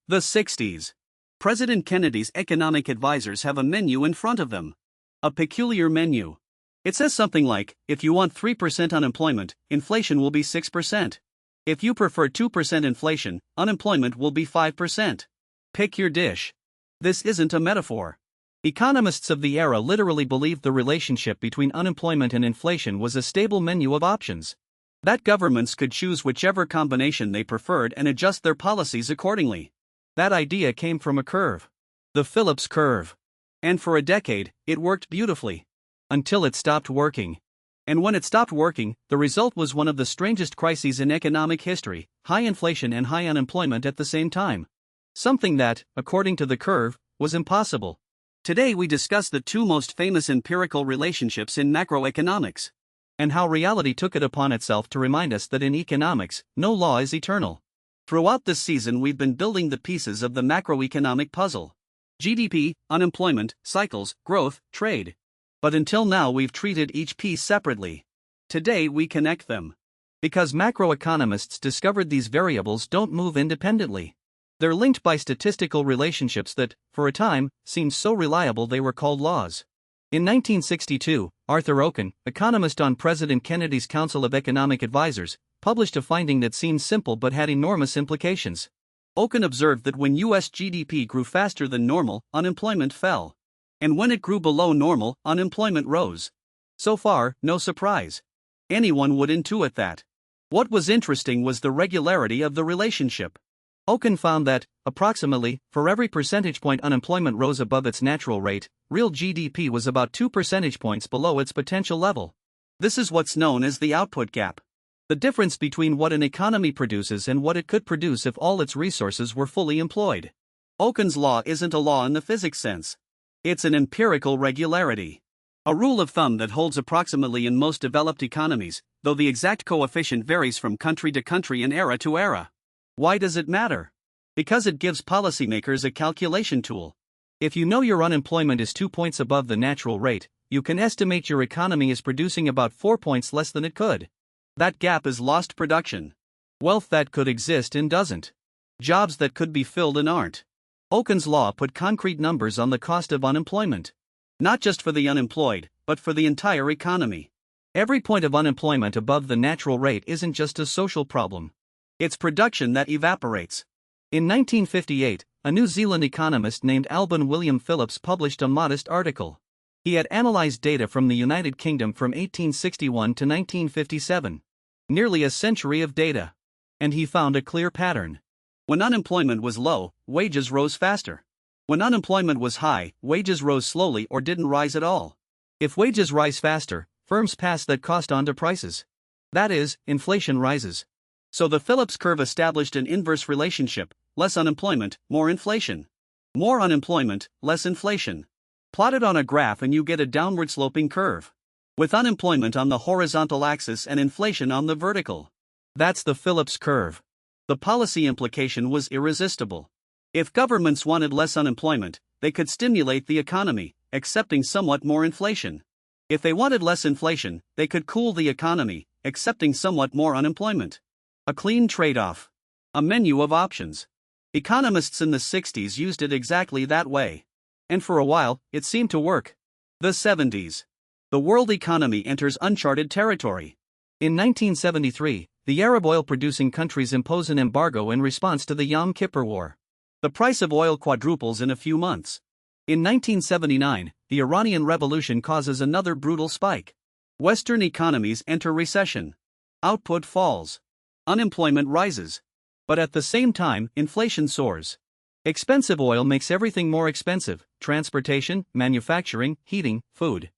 The 60s. President Kennedy's economic advisors have a menu in front of them. A peculiar menu. It says something like, if you want 3% unemployment, inflation will be 6%. If you prefer 2% inflation, unemployment will be 5%. Pick your dish. This isn't a metaphor. Economists of the era literally believed the relationship between unemployment and inflation was a stable menu of options. That governments could choose whichever combination they preferred and adjust their policies accordingly. That idea came from a curve. The Phillips curve. And for a decade, it worked beautifully. Until it stopped working. And when it stopped working, the result was one of the strangest crises in economic history: high inflation and high unemployment at the same time. Something that, according to the curve, was impossible. Today we discuss the two most famous empirical relationships in macroeconomics, and how reality took it upon itself to remind us that in economics, no law is eternal. Throughout this season we've been building the pieces of the macroeconomic puzzle. GDP, unemployment, cycles, growth, trade. But until now we've treated each piece separately. Today we connect them. Because macroeconomists discovered these variables don't move independently. They're linked by statistical relationships that, for a time, seemed so reliable they were called laws. In 1962, Arthur Okun, economist on President Kennedy's Council of Economic Advisors, published a finding that seemed simple but had enormous implications. Okun observed that when U.S. GDP grew faster than normal, unemployment fell. And when it grew below normal, unemployment rose. So far, no surprise. Anyone would intuit that. What was interesting was the regularity of the relationship. Okun found that, approximately, for every percentage point unemployment rose above its natural rate, real GDP was about 2 percentage points below its potential level. This is what's known as the output gap. The difference between what an economy produces and what it could produce if all its resources were fully employed. Okun's law isn't a law in the physics sense. It's an empirical regularity. A rule of thumb that holds approximately in most developed economies, though the exact coefficient varies from country to country and era to era. Why does it matter? Because it gives policymakers a calculation tool. If you know your unemployment is 2 points above the natural rate, you can estimate your economy is producing about 4 points less than it could. That gap is lost production. Wealth that could exist and doesn't. Jobs that could be filled and aren't. Okun's law put concrete numbers on the cost of unemployment. Not just for the unemployed, but for the entire economy. Every point of unemployment above the natural rate isn't just a social problem. It's production that evaporates. In 1958, a New Zealand economist named Alban William Phillips published a modest article. He had analyzed data from the United Kingdom from 1861 to 1957. Nearly a century of data. And he found a clear pattern. When unemployment was low, wages rose faster. When unemployment was high, wages rose slowly or didn't rise at all. If wages rise faster, firms pass that cost on to prices. That is, inflation rises. So the Phillips curve established an inverse relationship: less unemployment, more inflation. More unemployment, less inflation. Plot it on a graph and you get a downward sloping curve. With unemployment on the horizontal axis and inflation on the vertical. That's the Phillips curve. The policy implication was irresistible. If governments wanted less unemployment, they could stimulate the economy, accepting somewhat more inflation. If they wanted less inflation, they could cool the economy, accepting somewhat more unemployment. A clean trade-off. A menu of options. Economists in the 60s used it exactly that way. And for a while, it seemed to work. The 70s. The world economy enters uncharted territory. In 1973, the Arab oil-producing countries impose an embargo in response to the Yom Kippur War. The price of oil quadruples in a few months. In 1979, the Iranian Revolution causes another brutal spike. Western economies enter recession. Output falls. Unemployment rises. But at the same time, inflation soars. Expensive oil makes everything more expensive: transportation, manufacturing, heating, food.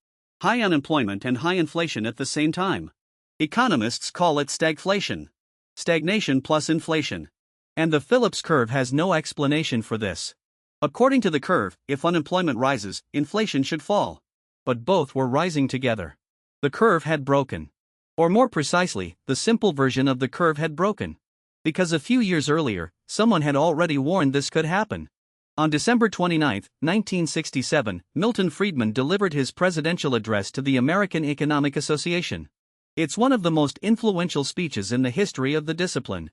High unemployment and high inflation at the same time. Economists call it stagflation. Stagnation plus inflation. And the Phillips curve has no explanation for this. According to the curve, if unemployment rises, inflation should fall. But both were rising together. The curve had broken. Or more precisely, the simple version of the curve had broken. Because a few years earlier, someone had already warned this could happen. On December 29, 1967, Milton Friedman delivered his presidential address to the American Economic Association. It's one of the most influential speeches in the history of the discipline.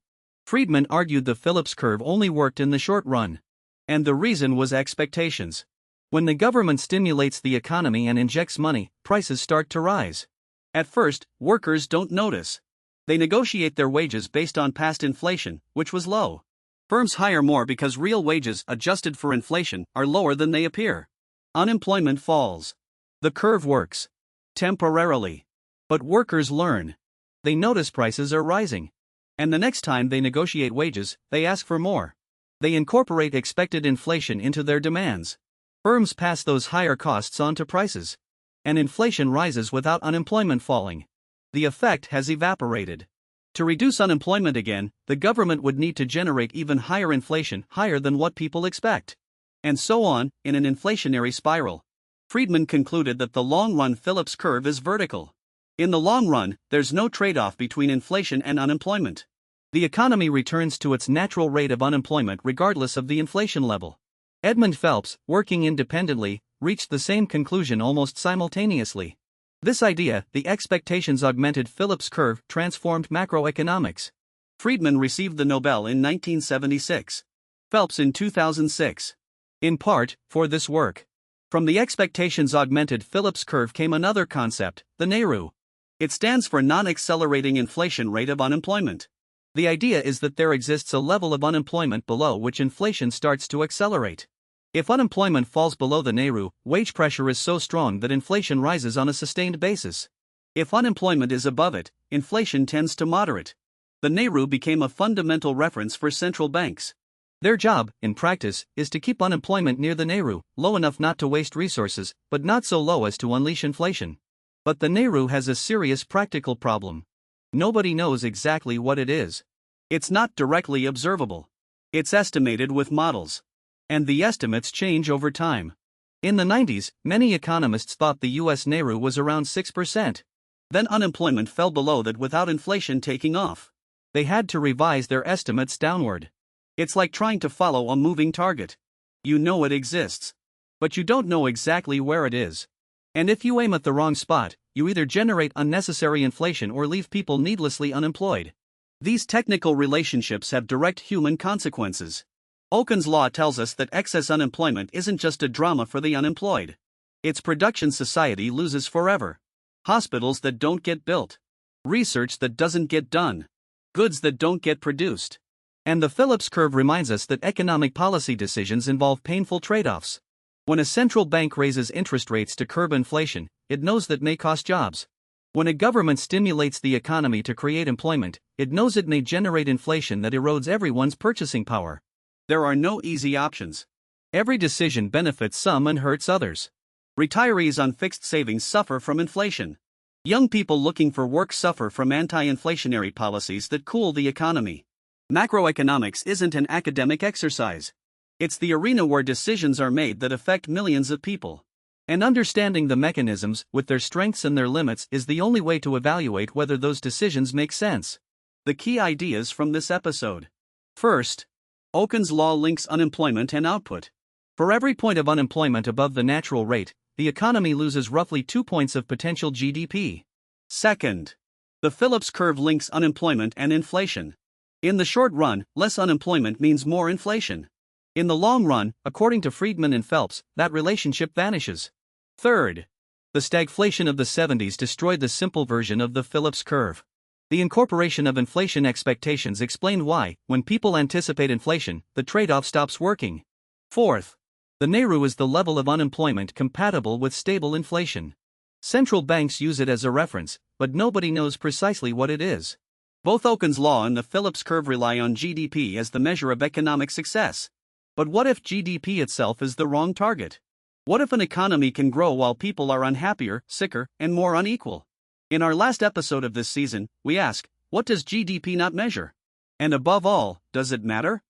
Friedman argued the Phillips curve only worked in the short run. And the reason was expectations. When the government stimulates the economy and injects money, prices start to rise. At first, workers don't notice. They negotiate their wages based on past inflation, which was low. Firms hire more because real wages, adjusted for inflation, are lower than they appear. Unemployment falls. The curve works. Temporarily. But workers learn. They notice prices are rising. And the next time they negotiate wages, they ask for more. They incorporate expected inflation into their demands. Firms pass those higher costs on to prices. And inflation rises without unemployment falling. The effect has evaporated. To reduce unemployment again, the government would need to generate even higher inflation, higher than what people expect. And so on, in an inflationary spiral. Friedman concluded that the long-run Phillips curve is vertical. In the long run, there's no trade-off between inflation and unemployment. The economy returns to its natural rate of unemployment regardless of the inflation level. Edmund Phelps, working independently, reached the same conclusion almost simultaneously. This idea, the expectations-augmented Phillips curve, transformed macroeconomics. Friedman received the Nobel in 1976. Phelps in 2006. In part, for this work. From the expectations-augmented Phillips curve came another concept, the NAIRU. It stands for Non-Accelerating Inflation Rate of Unemployment. The idea is that there exists a level of unemployment below which inflation starts to accelerate. If unemployment falls below the NAIRU, wage pressure is so strong that inflation rises on a sustained basis. If unemployment is above it, inflation tends to moderate. The NAIRU became a fundamental reference for central banks. Their job, in practice, is to keep unemployment near the NAIRU, low enough not to waste resources, but not so low as to unleash inflation. But the NAIRU has a serious practical problem. Nobody knows exactly what it is. It's not directly observable. It's estimated with models. And the estimates change over time. In the 90s, many economists thought the US NAIRU was around 6%. Then unemployment fell below that without inflation taking off. They had to revise their estimates downward. It's like trying to follow a moving target. You know it exists. But you don't know exactly where it is. And if you aim at the wrong spot, you either generate unnecessary inflation or leave people needlessly unemployed. These technical relationships have direct human consequences. Okun's law tells us that excess unemployment isn't just a drama for the unemployed. Its production society loses forever. Hospitals that don't get built. Research that doesn't get done. Goods that don't get produced. And the Phillips curve reminds us that economic policy decisions involve painful trade-offs. When a central bank raises interest rates to curb inflation, it knows that may cost jobs. When a government stimulates the economy to create employment, it knows it may generate inflation that erodes everyone's purchasing power. There are no easy options. Every decision benefits some and hurts others. Retirees on fixed savings suffer from inflation. Young people looking for work suffer from anti-inflationary policies that cool the economy. Macroeconomics isn't an academic exercise. It's the arena where decisions are made that affect millions of people. And understanding the mechanisms, with their strengths and their limits, is the only way to evaluate whether those decisions make sense. The key ideas from this episode. First, Okun's law links unemployment and output. For every point of unemployment above the natural rate, the economy loses roughly 2 points of potential GDP. Second, the Phillips curve links unemployment and inflation. In the short run, less unemployment means more inflation. In the long run, according to Friedman and Phelps, that relationship vanishes. Third, the stagflation of the 70s destroyed the simple version of the Phillips curve. The incorporation of inflation expectations explained why, when people anticipate inflation, the trade-off stops working. Fourth, the NAIRU is the level of unemployment compatible with stable inflation. Central banks use it as a reference, but nobody knows precisely what it is. Both Okun's law and the Phillips curve rely on GDP as the measure of economic success. But what if GDP itself is the wrong target? What if an economy can grow while people are unhappier, sicker, and more unequal? In our last episode of this season, we ask, what does GDP not measure? And above all, does it matter?